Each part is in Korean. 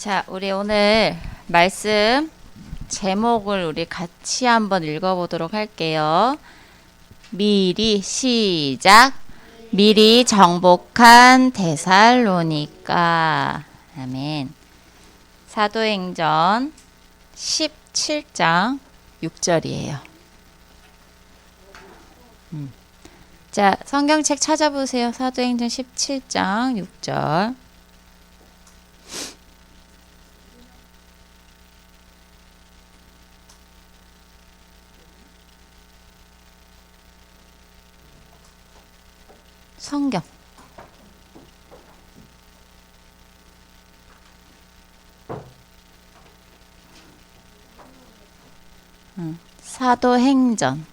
자, 우리 오늘 말씀 제목을 우리 같이 한번 읽어보도록 할게요. 미리 시작. 미리 정복한 데살로니가. 아멘. 사도행전 17장 6절이에요. 자, 성경책 찾아보세요. 사도행전 17장 6절. 성경. 사도행전.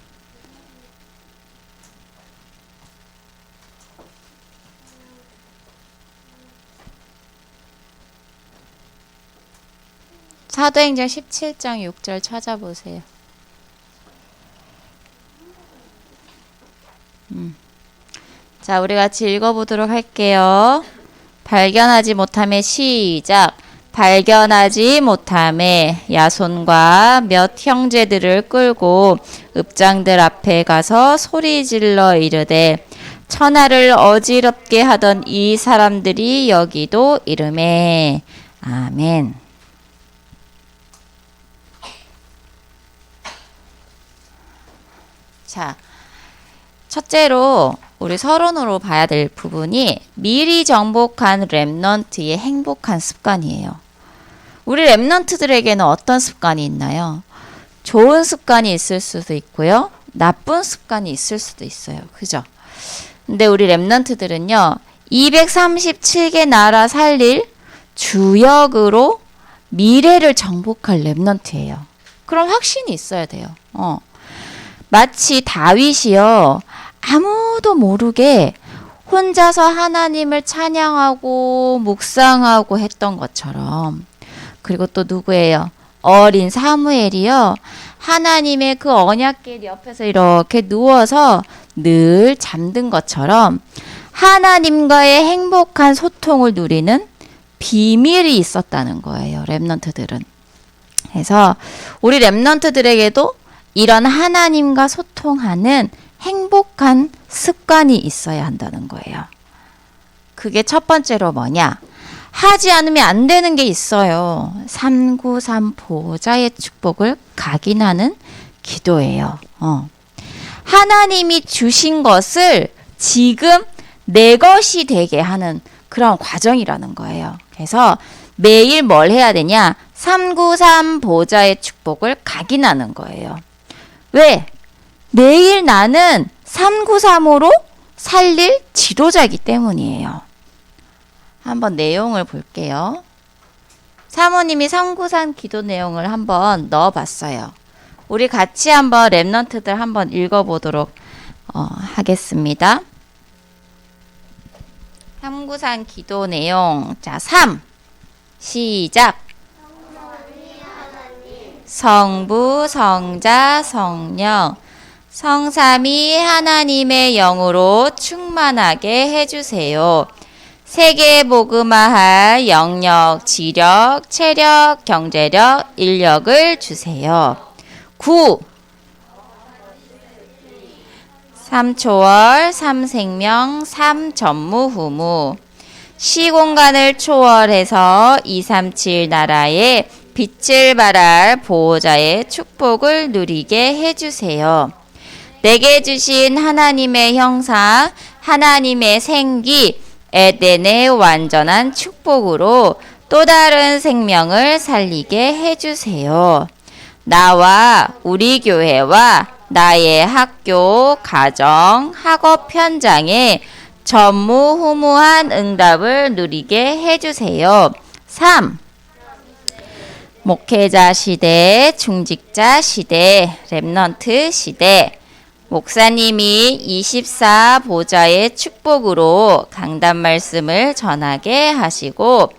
사도행전 17장 6절 찾아보세요. 자, 우리 같이 읽어보도록 할게요. 발견하지 못함에 시작. 발견하지 못함에 야손과 몇 형제들을 끌고 읍장들 앞에 가서 소리질러 이르되 천하를 어지럽게 하던 이 사람들이 여기도 이르매. 아멘. 자, 첫째로 우리 서론으로 봐야 될 부분이 미리 정복한 렘넌트의 행복한 습관이에요. 우리 렘넌트들에게는 어떤 습관이 있나요? 좋은 습관이 있을 수도 있고요. 나쁜 습관이 있을 수도 있어요. 그죠? 근데 우리 렘넌트들은요. 237개 나라 살릴 주역으로 미래를 정복할 렘넌트예요. 그럼 확신이 있어야 돼요. 마치 다윗이요. 아무도 모르게 혼자서 하나님을 찬양하고 묵상하고 했던 것처럼. 그리고 또 누구예요? 어린 사무엘이요. 하나님의 그 언약궤 옆에서 이렇게 누워서 늘 잠든 것처럼 하나님과의 행복한 소통을 누리는 비밀이 있었다는 거예요. 렘넌트들은. 그래서 우리 렘넌트들에게도 이런 하나님과 소통하는 행복한 습관이 있어야 한다는 거예요. 그게 첫 번째로 뭐냐? 하지 않으면 안 되는 게 있어요. 393 보좌의 축복을 각인하는 기도예요. 하나님이 주신 것을 지금 내 것이 되게 하는 그런 과정이라는 거예요. 그래서 매일 뭘 해야 되냐? 393 보좌의 축복을 각인하는 거예요. 왜? 내일 나는 393으로 살릴 지도자이기 때문이에요. 한번 내용을 볼게요. 사모님이 393 기도 내용을 한번 넣어봤어요. 우리 같이 한번 렘넌트들 한번 읽어보도록 하겠습니다. 393 기도 내용. 자, 3. 시작. 성부, 성자, 성령, 성삼위 하나님의 영으로 충만하게 해주세요. 세계 복음화할 영력, 지력, 체력, 경제력, 인력을 주세요. 9. 3초월, 3생명, 3전무후무. 시공간을 초월해서 237 나라에 빛을 발할 보호자의 축복을 누리게 해주세요. 내게 주신 하나님의 형상, 하나님의 생기, 에덴의 완전한 축복으로 또 다른 생명을 살리게 해주세요. 나와 우리 교회와 나의 학교, 가정, 학업 현장에 전무후무한 응답을 누리게 해주세요. 3. 목회자 시대, 중직자 시대, 렘넌트 시대. 목사님이 24 보좌의 축복으로 강단 말씀을 전하게 하시고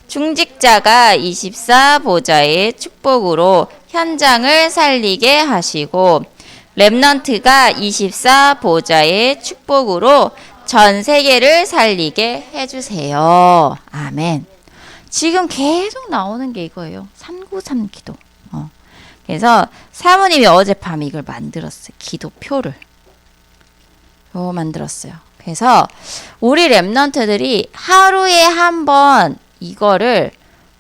중직자가 24 보좌의 축복으로 현장을 살리게 하시고 렘넌트가 24 보좌의 축복으로 전 세계를 살리게 해주세요. 아멘. 지금 계속 나오는 게 이거예요. 393 기도. 그래서 사모님이 어젯밤에 이걸 만들었어요. 기도표를. 만들었어요. 그래서 우리 랩런트들이 하루에 한 번 이거를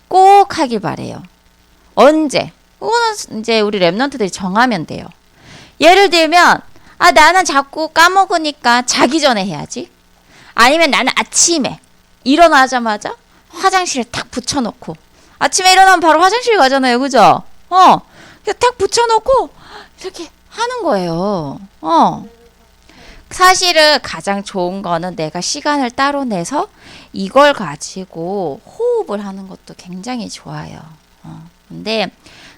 꼭 하길 바래요. 언제? 그거는 이제 우리 랩런트들이 정하면 돼요. 예를 들면 나는 자꾸 까먹으니까 자기 전에 해야지. 아니면 나는 아침에 일어나자마자 화장실에 탁 붙여놓고 아침에 일어나면 바로 화장실 가잖아요. 그죠? 탁 붙여놓고 이렇게 하는 거예요. 사실은 가장 좋은 거는 내가 시간을 따로 내서 이걸 가지고 호흡을 하는 것도 굉장히 좋아요. 근데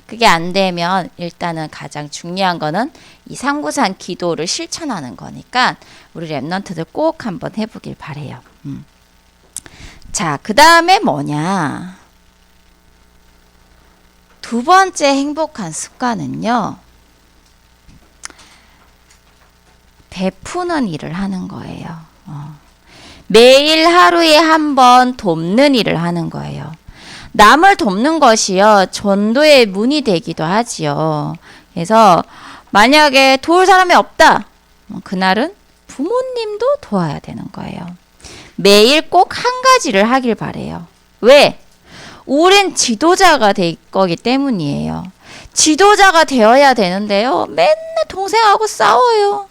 그게 안 되면 일단은 가장 중요한 거는 이 393 기도를 실천하는 거니까 우리 랩런트들 꼭 한번 해보길 바래요. 자, 그 다음에 뭐냐? 두 번째 행복한 습관은요. 베푸는 일을 하는 거예요. 매일 하루에 한 번 돕는 일을 하는 거예요. 남을 돕는 것이요. 전도의 문이 되기도 하지요. 그래서 만약에 도울 사람이 없다. 그날은 부모님도 도와야 되는 거예요. 매일 꼭 한 가지를 하길 바래요. 왜? 우린 지도자가 될 거기 때문이에요. 지도자가 되어야 되는데요. 맨날 동생하고 싸워요.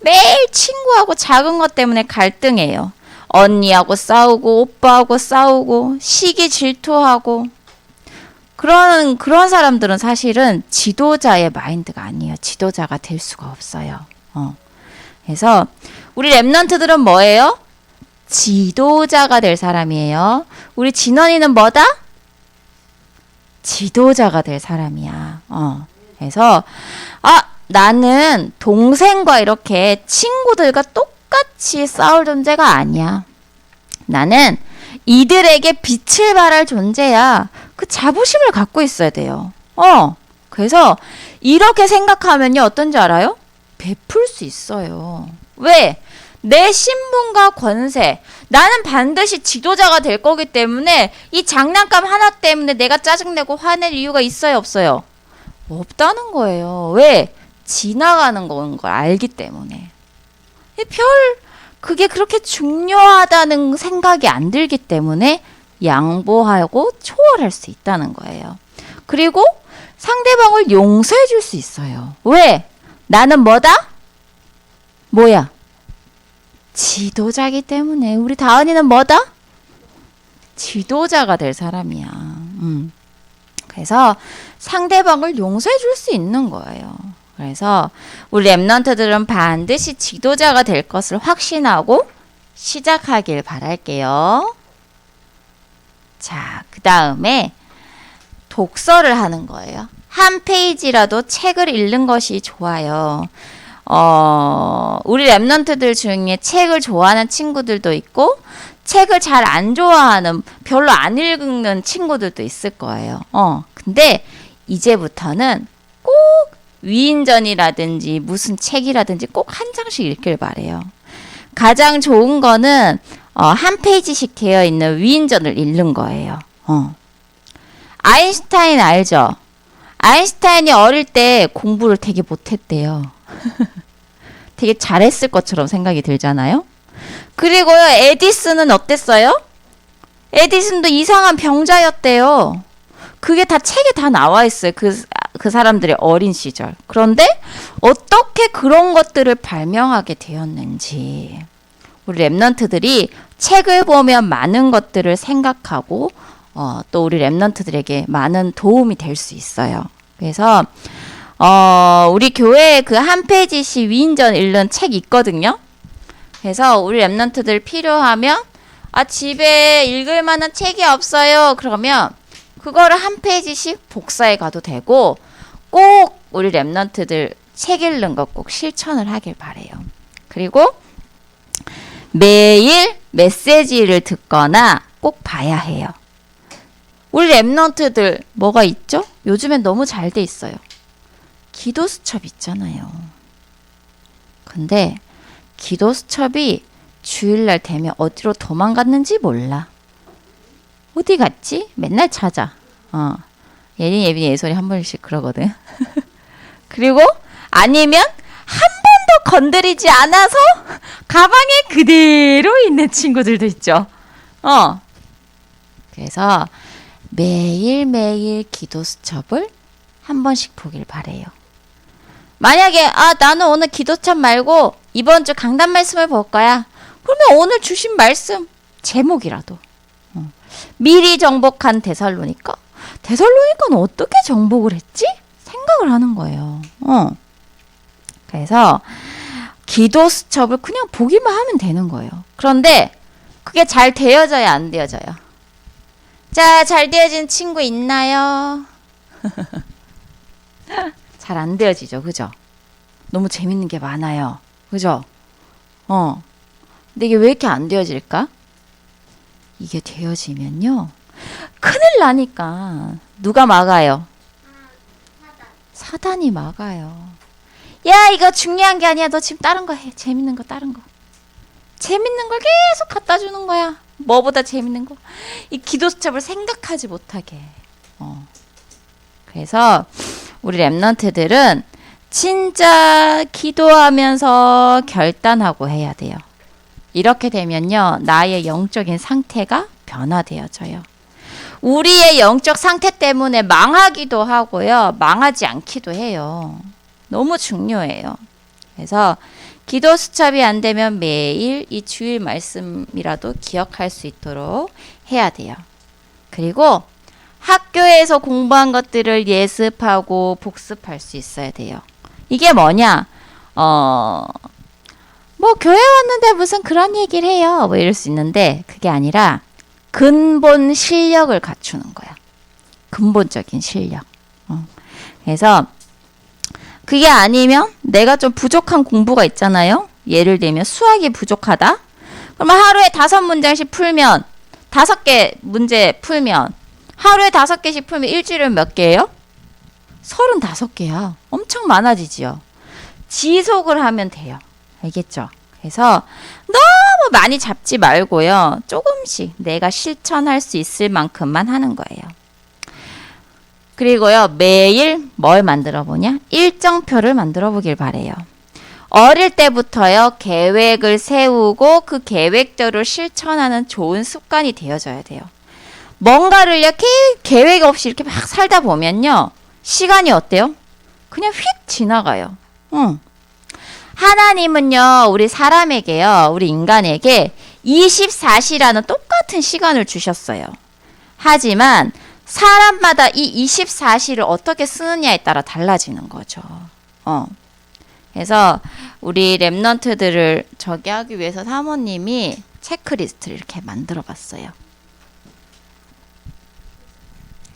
매일 친구하고 작은 것 때문에 갈등해요. 언니하고 싸우고 오빠하고 싸우고 시기 질투하고 그런 사람들은 사실은 지도자의 마인드가 아니에요. 지도자가 될 수가 없어요. 그래서 우리 랩런트들은 뭐예요? 지도자가 될 사람이에요. 우리 진원이는 뭐다? 지도자가 될 사람이야. 그래서 나는 동생과 이렇게 친구들과 똑같이 싸울 존재가 아니야. 나는 이들에게 빛을 발할 존재야. 그 자부심을 갖고 있어야 돼요. 그래서 이렇게 생각하면요. 어떤지 알아요? 베풀 수 있어요. 왜? 내 신분과 권세. 나는 반드시 지도자가 될 거기 때문에 이 장난감 하나 때문에 내가 짜증내고 화낼 이유가 있어요? 없어요? 없다는 거예요. 왜? 지나가는 건 걸 알기 때문에. 그게 그렇게 중요하다는 생각이 안 들기 때문에 양보하고 초월할 수 있다는 거예요. 그리고 상대방을 용서해 줄 수 있어요. 왜? 나는 뭐다? 뭐야? 지도자기 때문에. 우리 다은이는 뭐다? 지도자가 될 사람이야. 그래서 상대방을 용서해 줄 수 있는 거예요. 그래서 우리 랩런트들은 반드시 지도자가 될 것을 확신하고 시작하길 바랄게요. 자, 그 다음에 독서를 하는 거예요. 한 페이지라도 책을 읽는 것이 좋아요. 우리 랩런트들 중에 책을 좋아하는 친구들도 있고 책을 잘 안 좋아하는 별로 안 읽는 친구들도 있을 거예요. 근데 이제부터는 꼭 위인전이라든지 무슨 책이라든지 꼭 한 장씩 읽길 바래요. 가장 좋은 거는 한 페이지씩 되어 있는 위인전을 읽는 거예요. 아인슈타인 알죠? 아인슈타인이 어릴 때 공부를 되게 못했대요. 되게 잘했을 것처럼 생각이 들잖아요. 그리고요, 에디슨은 어땠어요? 에디슨도 이상한 병자였대요. 그게 다 책에 다 나와 있어요. 그 사람들의 어린 시절. 그런데 어떻게 그런 것들을 발명하게 되었는지 우리 랩런트들이 책을 보면 많은 것들을 생각하고 또 우리 랩런트들에게 많은 도움이 될 수 있어요. 그래서 우리 교회에 그 한 페이지씩 위인전 읽는 책 있거든요. 그래서 우리 랩런트들 필요하면 집에 읽을 만한 책이 없어요. 그러면 그거를 한 페이지씩 복사해 가도 되고 꼭 우리 랩런트들 책 읽는 거 꼭 실천을 하길 바래요. 그리고 매일 메시지를 듣거나 꼭 봐야 해요. 우리 랩런트들 뭐가 있죠? 요즘엔 너무 잘 돼 있어요. 기도 수첩 있잖아요. 근데 기도 수첩이 주일날 되면 어디로 도망갔는지 몰라. 어디 갔지? 맨날 찾아. 예린, 예빈이, 예솔이 한 번씩 그러거든. 그리고 아니면 한 번도 건드리지 않아서 가방에 그대로 있는 친구들도 있죠. 그래서 매일매일 기도 수첩을 한 번씩 보길 바래요. 만약에 나는 오늘 기도첩 말고 이번 주 강단 말씀을 볼 거야. 그러면 오늘 주신 말씀 제목이라도 미리 정복한 데살로니가는 어떻게 정복을 했지? 생각을 하는 거예요. 그래서 기도 수첩을 그냥 보기만 하면 되는 거예요. 그런데 그게 잘 되어져야 안 되어져요. 자, 잘 되어진 친구 있나요? 잘 안 되어지죠. 그죠? 너무 재밌는 게 많아요. 그죠? 근데 이게 왜 이렇게 안 되어질까? 이게 되어지면요. 큰일 나니까 누가 막아요? 사단이 막아요. 야, 이거 중요한 게 아니야. 너 지금 다른 거 해. 재밌는 거, 다른 거. 재밌는 걸 계속 갖다 주는 거야. 뭐보다 재밌는 거. 이 기도 수첩을 생각하지 못하게. 그래서 우리 랩런트들은 진짜 기도하면서 결단하고 해야 돼요. 이렇게 되면요. 나의 영적인 상태가 변화되어져요. 우리의 영적 상태 때문에 망하기도 하고요. 망하지 않기도 해요. 너무 중요해요. 그래서 기도 수첩이 안 되면 매일 이 주일 말씀이라도 기억할 수 있도록 해야 돼요. 그리고 학교에서 공부한 것들을 예습하고 복습할 수 있어야 돼요. 이게 뭐냐? 뭐 교회 왔는데 무슨 그런 얘기를 해요. 뭐 이럴 수 있는데 그게 아니라 근본 실력을 갖추는 거야. 근본적인 실력. 그래서 그게 아니면 내가 좀 부족한 공부가 있잖아요. 예를 들면 수학이 부족하다. 그러면 하루에 5문장씩 풀면 5개 문제 풀면 하루에 5개씩 풀면 일주일은 몇 개예요? 35개야. 엄청 많아지지요. 지속을 하면 돼요. 알겠죠? 그래서 너무 많이 잡지 말고요. 조금씩 내가 실천할 수 있을 만큼만 하는 거예요. 그리고요. 매일 뭘 만들어 보냐? 일정표를 만들어 보길 바래요. 어릴 때부터요. 계획을 세우고 그 계획대로 실천하는 좋은 습관이 되어져야 돼요. 뭔가를요. 계획 없이 이렇게 막 살다 보면요. 시간이 어때요? 그냥 휙 지나가요. 하나님은요. 우리 사람에게요. 우리 인간에게 24시라는 똑같은 시간을 주셨어요. 하지만 사람마다 이 24시를 어떻게 쓰느냐에 따라 달라지는 거죠. 그래서 우리 랩런트들을 저기 하기 위해서 사모님이 체크리스트를 이렇게 만들어 봤어요.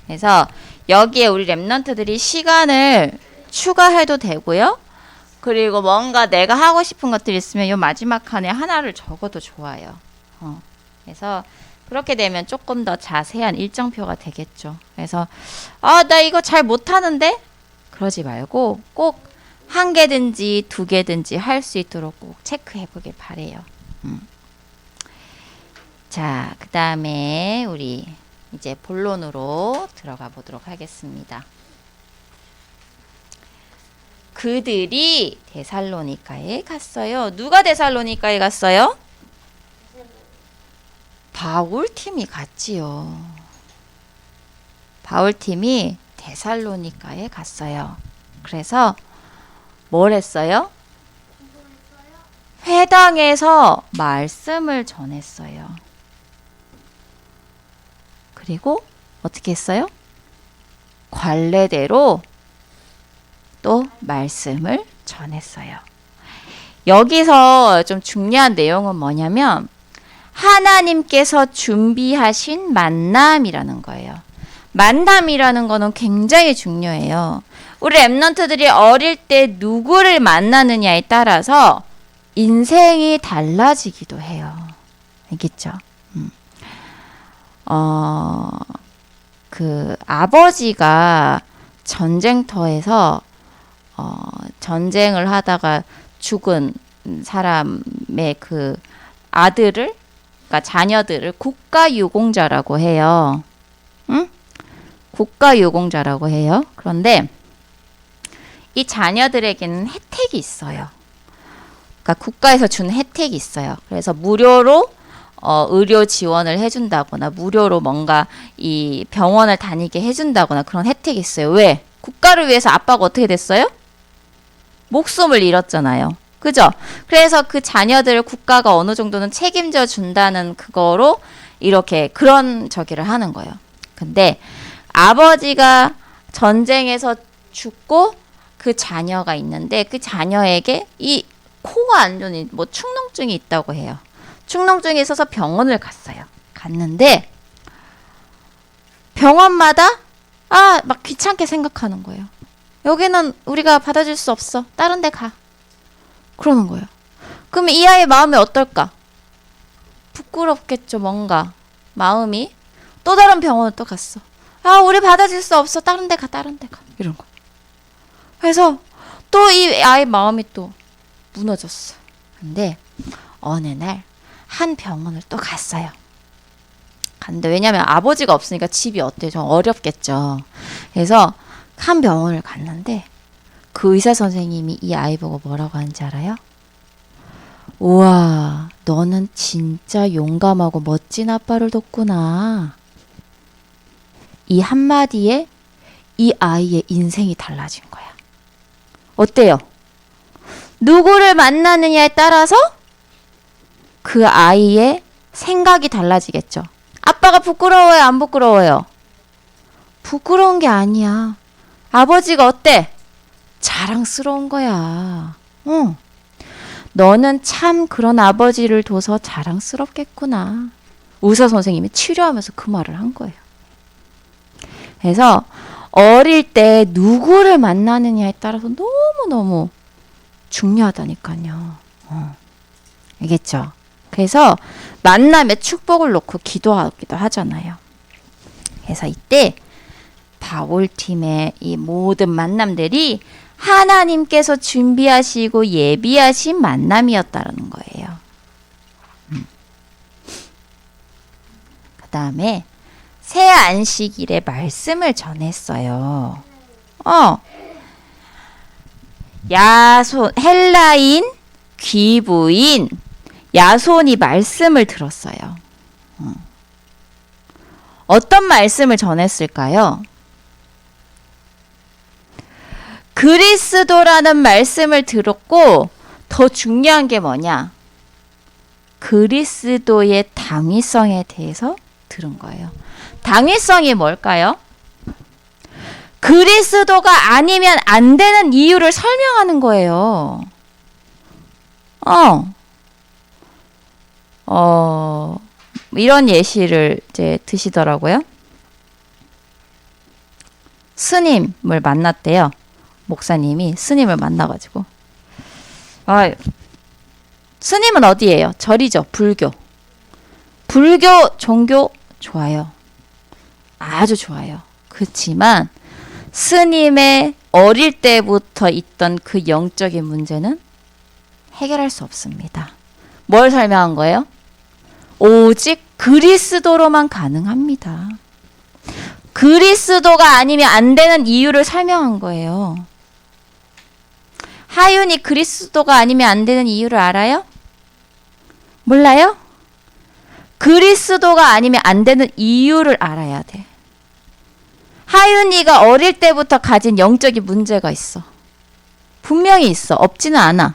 그래서 여기에 우리 랩런트들이 시간을 추가해도 되고요. 그리고 뭔가 내가 하고 싶은 것들이 있으면 요 마지막 칸에 하나를 적어도 좋아요. 그래서 그렇게 되면 조금 더 자세한 일정표가 되겠죠. 그래서 나 이거 잘 못하는데? 그러지 말고 꼭 1개든지 2개든지 할 수 있도록 꼭 체크해 보길 바래요. 자, 그 다음에 우리 이제 본론으로 들어가 보도록 하겠습니다. 그들이 데살로니가에 갔어요. 누가 데살로니가에 갔어요? 바울팀이 갔지요. 바울팀이 데살로니가에 갔어요. 그래서 뭘 했어요? 회당에서 말씀을 전했어요. 그리고 어떻게 했어요? 관례대로 또 말씀을 전했어요. 여기서 좀 중요한 내용은 뭐냐면 하나님께서 준비하신 만남이라는 거예요. 만남이라는 거는 굉장히 중요해요. 우리 랩런트들이 어릴 때 누구를 만나느냐에 따라서 인생이 달라지기도 해요. 알겠죠? 그 아버지가 전쟁터에서 전쟁을 하다가 죽은 사람의 그 아들을, 그러니까 자녀들을 국가유공자라고 해요. 응? 국가유공자라고 해요. 그런데 이 자녀들에게는 혜택이 있어요. 그러니까 국가에서 주는 혜택이 있어요. 그래서 무료로 의료 지원을 해준다거나 무료로 뭔가 이 병원을 다니게 해준다거나 그런 혜택이 있어요. 왜? 국가를 위해서 아빠가 어떻게 됐어요? 목숨을 잃었잖아요. 그죠? 그래서 그 자녀들을 국가가 어느 정도는 책임져 준다는 그거로 이렇게 그런 저기를 하는 거예요. 근데 아버지가 전쟁에서 죽고 그 자녀가 있는데 그 자녀에게 이 코가 안 좋은 뭐 축농증이 있다고 해요. 축농증이 있어서 병원을 갔어요. 갔는데 병원마다 막 귀찮게 생각하는 거예요. 여기는 우리가 받아줄 수 없어. 다른 데 가. 그러는 거예요. 그럼 이 아이의 마음이 어떨까? 부끄럽겠죠, 뭔가. 마음이. 또 다른 병원을 또 갔어. 우리 받아줄 수 없어. 다른 데 가, 다른 데 가. 이런 거. 그래서 또 이 아이 마음이 또 무너졌어. 근데 어느 날 한 병원을 또 갔어요. 갔는데 왜냐면 아버지가 없으니까 집이 어때요? 좀 어렵겠죠. 그래서 한 병원을 갔는데 그 의사 선생님이 이 아이 보고 뭐라고 하는지 알아요? 우와, 너는 진짜 용감하고 멋진 아빠를 뒀구나. 이 한마디에 이 아이의 인생이 달라진 거야. 어때요? 누구를 만나느냐에 따라서 그 아이의 생각이 달라지겠죠. 아빠가 부끄러워요? 안 부끄러워요? 부끄러운 게 아니야. 아버지가 어때? 자랑스러운 거야. 응. 너는 참 그런 아버지를 둬서 자랑스럽겠구나. 의사 선생님이 치료하면서 그 말을 한 거예요. 그래서 어릴 때 누구를 만나느냐에 따라서 너무너무 중요하다니까요. 알겠죠? 그래서 만남에 축복을 놓고 기도하기도 하잖아요. 그래서 이때 바울팀의 이 모든 만남들이 하나님께서 준비하시고 예비하신 만남이었다는 거예요. 그 다음에 새 안식일에 말씀을 전했어요. 야손, 헬라인, 귀부인, 야손이 말씀을 들었어요. 어떤 말씀을 전했을까요? 그리스도라는 말씀을 들었고 더 중요한 게 뭐냐? 그리스도의 당위성에 대해서 들은 거예요. 당위성이 뭘까요? 그리스도가 아니면 안 되는 이유를 설명하는 거예요. 이런 예시를 이제 드시더라고요. 스님을 만났대요. 목사님이 스님을 만나가지고. 스님은 어디예요? 절이죠. 불교. 불교 종교 좋아요. 아주 좋아요. 그렇지만 스님의 어릴 때부터 있던 그 영적인 문제는 해결할 수 없습니다. 뭘 설명한 거예요? 오직 그리스도로만 가능합니다. 그리스도가 아니면 안 되는 이유를 설명한 거예요. 하윤이 그리스도가 아니면 안 되는 이유를 알아요? 몰라요? 그리스도가 아니면 안 되는 이유를 알아야 돼. 하윤이가 어릴 때부터 가진 영적인 문제가 있어. 분명히 있어. 없지는 않아.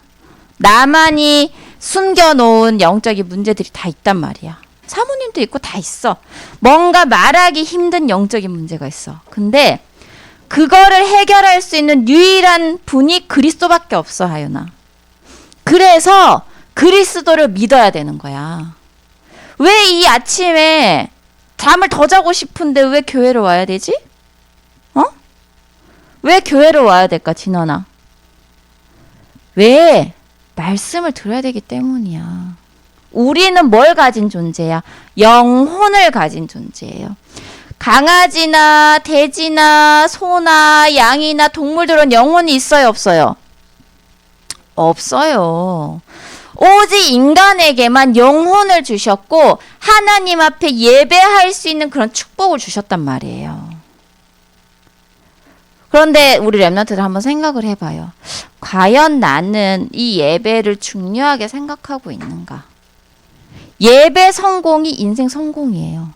나만이 숨겨놓은 영적인 문제들이 다 있단 말이야. 사모님도 있고 다 있어. 뭔가 말하기 힘든 영적인 문제가 있어. 근데 그거를 해결할 수 있는 유일한 분이 그리스도밖에 없어, 하윤아. 그래서 그리스도를 믿어야 되는 거야. 왜 이 아침에 잠을 더 자고 싶은데 왜 교회로 와야 되지? 왜 교회로 와야 될까, 진원아? 왜? 말씀을 들어야 되기 때문이야. 우리는 뭘 가진 존재야? 영혼을 가진 존재예요. 강아지나 돼지나 소나 양이나 동물들은 영혼이 있어요, 없어요? 없어요. 오직 인간에게만 영혼을 주셨고 하나님 앞에 예배할 수 있는 그런 축복을 주셨단 말이에요. 그런데 우리 렘넌트들 한번 생각을 해봐요. 과연 나는 이 예배를 중요하게 생각하고 있는가? 예배 성공이 인생 성공이에요.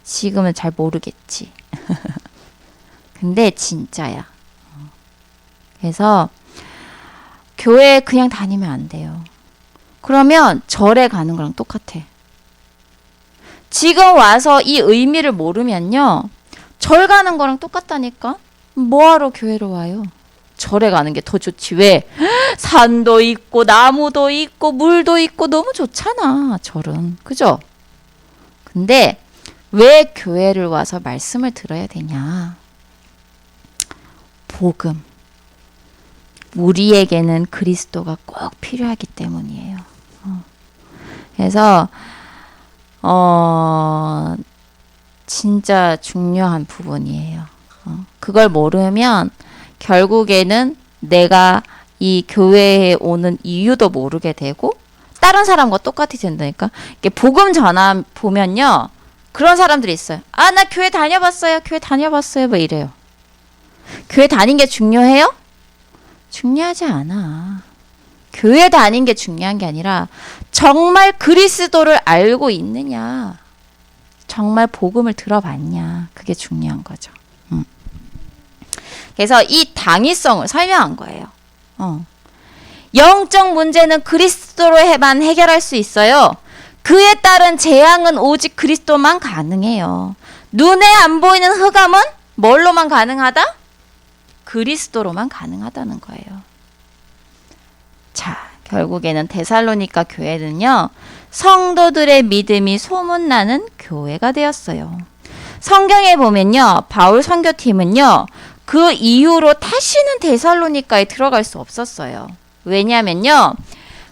지금은 잘 모르겠지. 근데 진짜야. 그래서 교회 그냥 다니면 안 돼요. 그러면 절에 가는 거랑 똑같아. 지금 와서 이 의미를 모르면요. 절 가는 거랑 똑같다니까. 뭐하러 교회로 와요? 절에 가는 게 더 좋지. 왜? 산도 있고 나무도 있고 물도 있고 너무 좋잖아. 절은. 그죠? 근데 왜 교회를 와서 말씀을 들어야 되냐? 복음. 우리에게는 그리스도가 꼭 필요하기 때문이에요. 그래서 진짜 중요한 부분이에요. 그걸 모르면 결국에는 내가 이 교회에 오는 이유도 모르게 되고 다른 사람과 똑같이 된다니까. 이게 복음 전함 보면요. 그런 사람들이 있어요. 아, 나 교회 다녀봤어요. 교회 다녀봤어요. 뭐 이래요. 교회 다닌 게 중요해요? 중요하지 않아. 교회 다닌 게 중요한 게 아니라 정말 그리스도를 알고 있느냐. 정말 복음을 들어봤냐. 그게 중요한 거죠. 그래서 이 당위성을 설명한 거예요. 영적 문제는 그리스도로만 해결할 수 있어요. 그에 따른 재앙은 오직 그리스도만 가능해요. 눈에 안 보이는 흑암은 뭘로만 가능하다? 그리스도로만 가능하다는 거예요. 자, 결국에는 데살로니가 교회는요. 성도들의 믿음이 소문나는 교회가 되었어요. 성경에 보면요. 바울 선교팀은요. 그 이후로 다시는 데살로니가에 들어갈 수 없었어요. 왜냐면요.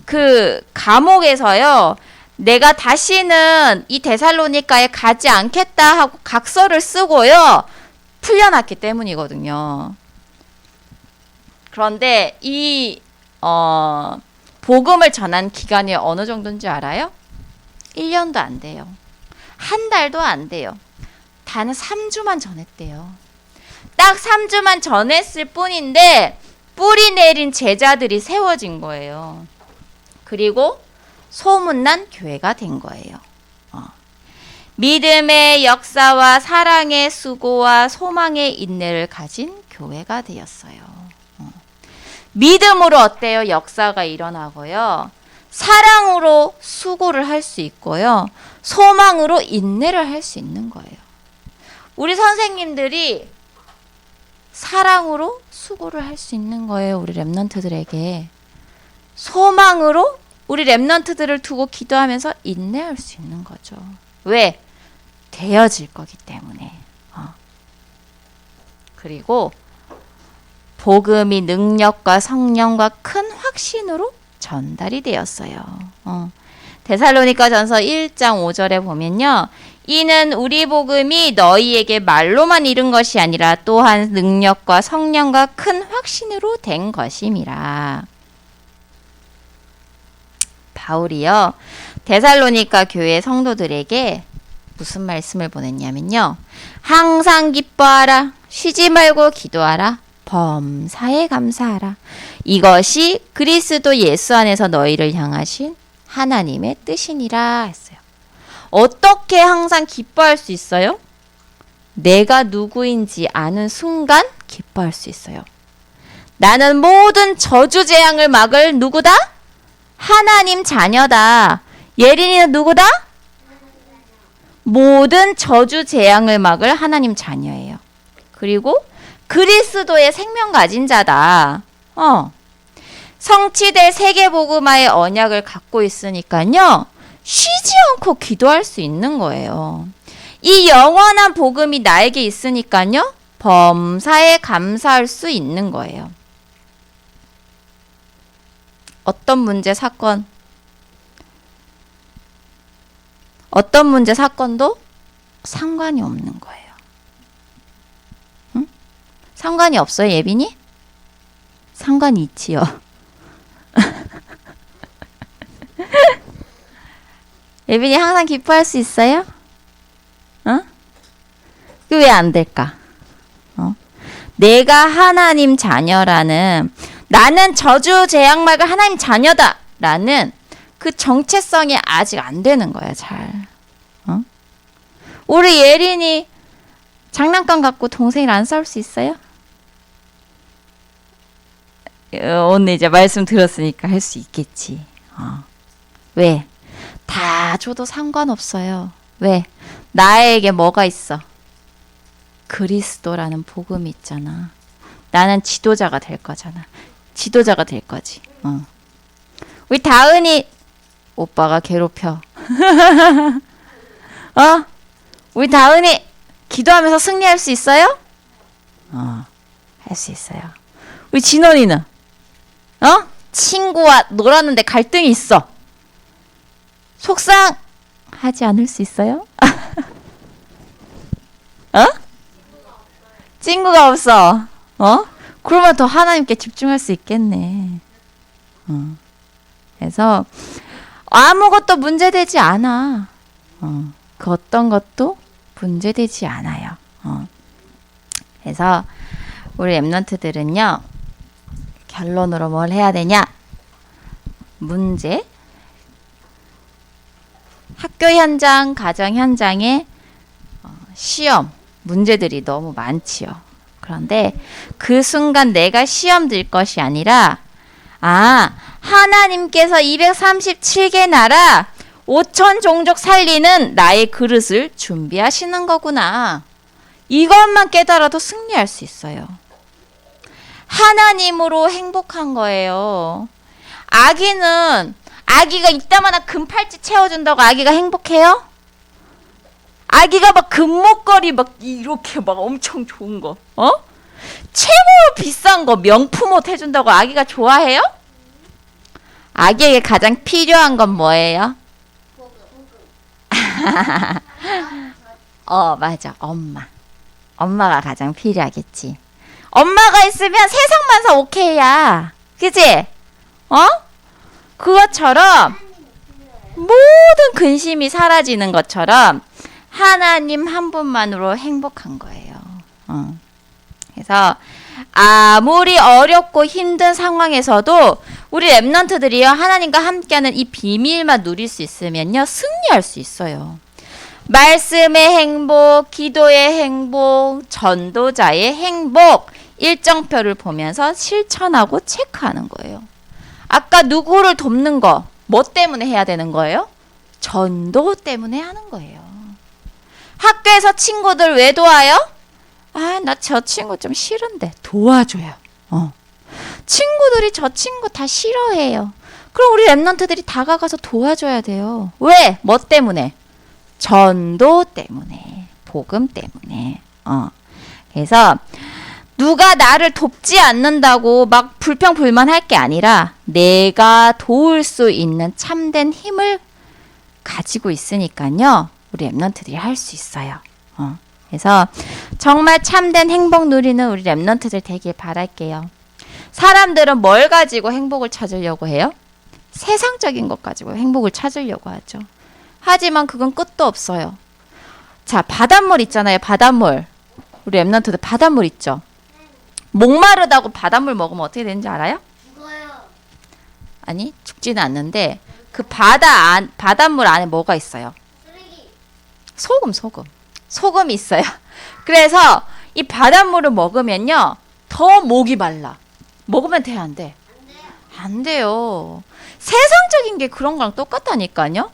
그 감옥에서요. 내가 다시는 이 데살로니가에 가지 않겠다 하고 각서를 쓰고요. 풀려났기 때문이거든요. 그런데 이 복음을 전한 기간이 어느 정도인지 알아요? 1년도 안 돼요. 한 달도 안 돼요. 단 3주만 전했대요. 딱 3주만 전했을 뿐인데 뿌리 내린 제자들이 세워진 거예요. 그리고 소문난 교회가 된 거예요. 믿음의 역사와 사랑의 수고와 소망의 인내를 가진 교회가 되었어요. 믿음으로 어때요? 역사가 일어나고요. 사랑으로 수고를 할 수 있고요. 소망으로 인내를 할 수 있는 거예요. 우리 선생님들이 사랑으로 수고를 할 수 있는 거예요. 우리 렘넌트들에게. 소망으로 우리 렘넌트들을 두고 기도하면서 인내할 수 있는 거죠. 왜? 되어질 거기 때문에. 그리고 복음이 능력과 성령과 큰 확신으로 전달이 되었어요. 데살로니가 전서 1장 5절에 보면요. 이는 우리 복음이 너희에게 말로만 이른 것이 아니라 또한 능력과 성령과 큰 확신으로 된 것임이라. 바울이요. 데살로니가 교회 성도들에게 무슨 말씀을 보냈냐면요. 항상 기뻐하라. 쉬지 말고 기도하라. 범사에 감사하라. 이것이 그리스도 예수 안에서 너희를 향하신 하나님의 뜻이니라 했어요. 어떻게 항상 기뻐할 수 있어요? 내가 누구인지 아는 순간 기뻐할 수 있어요. 나는 모든 저주 재앙을 막을 누구다? 하나님 자녀다. 예린이는 누구다? 모든 저주 재앙을 막을 하나님 자녀예요. 그리고 그리스도의 생명 가진 자다. 성취될 세계복음화의 언약을 갖고 있으니까요. 쉬지 않고 기도할 수 있는 거예요. 이 영원한 복음이 나에게 있으니까요. 범사에 감사할 수 있는 거예요. 어떤 문제 사건도 상관이 없는 거예요. 응? 상관이 없어요, 예빈이? 상관이 있지요. 예빈이 항상 기뻐할 수 있어요? 어? 그 왜 안 될까? 어? 내가 하나님 자녀라는, 나는 저주재앙 말고 하나님 자녀다 라는 그 정체성이 아직 안 되는 거야. 잘. 어? 우리 예린이 장난감 갖고 동생이랑 안 싸울 수 있어요? 오늘 이제 말씀 들었으니까 할 수 있겠지. 왜? 다 줘도 상관없어요. 왜? 나에게 뭐가 있어? 그리스도라는 복음이 있잖아. 나는 지도자가 될 거잖아. 지도자가 될 거지. 우리 다은이 오빠가 괴롭혀. 우리 다은이 기도하면서 승리할 수 있어요? 할 수 있어요. 우리 진원이는 친구와 놀았는데 갈등이 있어. 속상하지 않을 수 있어요? 친구가 없어. 그러면 더 하나님께 집중할 수 있겠네. 그래서 아무것도 문제되지 않아. 그 어떤 것도 문제되지 않아요. 그래서 우리 랩런트들은요, 결론으로 뭘 해야 되냐? 문제, 학교 현장, 가정 현장에 시험, 문제들이 너무 많지요. 그런데 그 순간 내가 시험 들 것이 아니라, 하나님께서 237개 나라 5천 종족 살리는 나의 그릇을 준비하시는 거구나. 이것만 깨달아도 승리할 수 있어요. 하나님으로 행복한 거예요. 아기가 이따마나 금팔찌 채워준다고 아기가 행복해요? 아기가 막 금목걸이 막 이렇게 막 엄청 좋은 거, 최고 비싼 거 명품 옷 해준다고 아기가 좋아해요? 아기에게 가장 필요한 건 뭐예요? 맞아. 엄마가 가장 필요하겠지. 엄마가 있으면 세상 만사 오케이야. 그치? 그것처럼 모든 근심이 사라지는 것처럼 하나님 한 분만으로 행복한 거예요. 그래서 아무리 어렵고 힘든 상황에서도 우리 랩런트들이요, 하나님과 함께하는 이 비밀만 누릴 수 있으면요, 승리할 수 있어요. 말씀의 행복, 기도의 행복, 전도자의 행복, 일정표를 보면서 실천하고 체크하는 거예요. 아까 누구를 돕는 거, 뭐 때문에 해야 되는 거예요? 전도 때문에 하는 거예요. 학교에서 친구들 왜 도와요? 나 저 친구 좀 싫은데 도와줘요. 친구들이 저 친구 다 싫어해요. 그럼 우리 랩런트들이 다가가서 도와줘야 돼요. 왜? 뭐 때문에? 전도 때문에, 복음 때문에. 그래서 누가 나를 돕지 않는다고 막 불평불만할 게 아니라 내가 도울 수 있는 참된 힘을 가지고 있으니까요, 우리 랩런트들이 할 수 있어요. 그래서 정말 참된 행복 누리는 우리 랩런트들 되길 바랄게요. 사람들은 뭘 가지고 행복을 찾으려고 해요? 세상적인 것 가지고 행복을 찾으려고 하죠. 하지만 그건 끝도 없어요. 자, 바닷물 있잖아요. 바닷물. 우리 랩런트들 바닷물 있죠. 목마르다고 바닷물 먹으면 어떻게 되는지 알아요? 죽어요. 아니, 죽지는 않는데 그 바닷물 안에 뭐가 있어요? 쓰레기. 소금이 있어요. 그래서 이 바닷물을 먹으면요, 더 목이 말라. 먹으면 돼, 안 돼? 안 돼요. 세상적인 게 그런 거랑 똑같다니까요.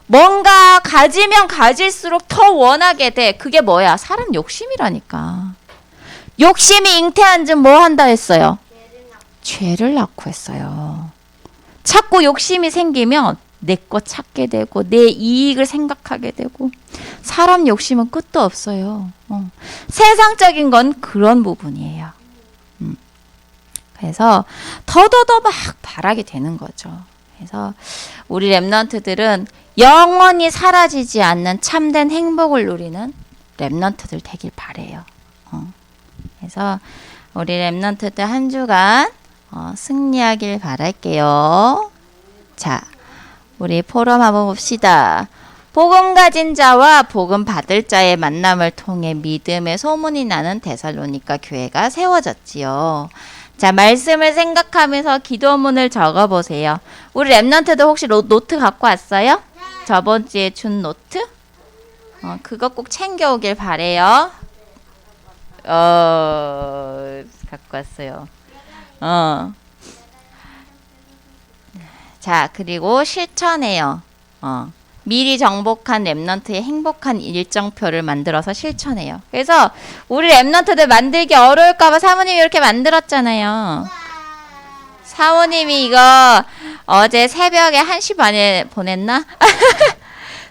뭔가 가지면 가질수록 더 원하게 돼. 그게 뭐야? 사람 욕심이라니까. 욕심이 잉태한 즉 뭐 한다 했어요? 죄를 낳고 했어요. 자꾸 욕심이 생기면 내 거 찾게 되고 내 이익을 생각하게 되고, 사람 욕심은 끝도 없어요. 세상적인 건 그런 부분이에요. 그래서 더더더 막 바라게 되는 거죠. 그래서 우리 랩런트들은 영원히 사라지지 않는 참된 행복을 누리는 랩런트들 되길 바래요. 그래서 우리 랩런트들 한 주간 승리하길 바랄게요. 자, 우리 포럼 한번 봅시다. 복음 가진 자와 복음 받을 자의 만남을 통해 믿음의 소문이 나는 데살로니가 교회가 세워졌지요. 자, 말씀을 생각하면서 기도문을 적어보세요. 우리 랩런트도 혹시 노트 갖고 왔어요? 저번 주에 준 노트? 그거 꼭 챙겨오길 바래요. 갖고 왔어요. 자, 그리고 실천해요. 미리 정복한 랩런트의 행복한 일정표를 만들어서 실천해요. 그래서 우리 랩런트들 만들기 어려울까봐 사모님이 이렇게 만들었잖아요. 사모님이 이거 어제 새벽에 1시 반에 보냈나?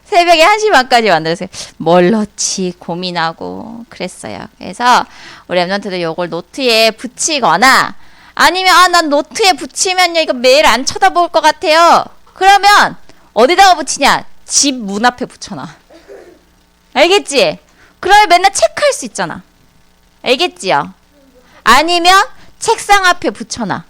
새벽에 1시 반까지 만들었어요. 뭘 넣지 고민하고 그랬어요. 그래서 우리 랩런트들 요걸 노트에 붙이거나 아니면 난 노트에 붙이면요 이거 매일 안 쳐다볼 것 같아요. 그러면 어디다가 붙이냐? 집 문 앞에 붙여놔. 알겠지? 그러면 맨날 체크할 수 있잖아. 알겠지요? 아니면 책상 앞에 붙여놔.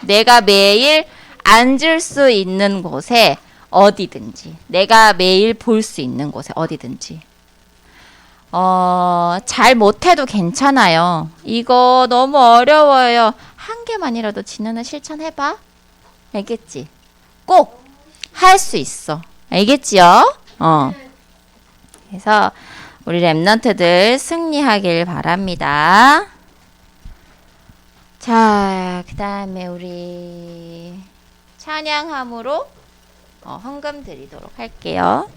내가 매일 앉을 수 있는 곳에 어디든지. 내가 매일 볼 수 있는 곳에 어디든지. 잘 못해도 괜찮아요. 이거 너무 어려워요. 한 개만이라도 지누는 실천해봐. 알겠지? 꼭 할 수 있어. 알겠지요? 그래서 우리 랩런트들 승리하길 바랍니다. 자, 그 다음에 우리 찬양함으로 헌금 드리도록 할게요.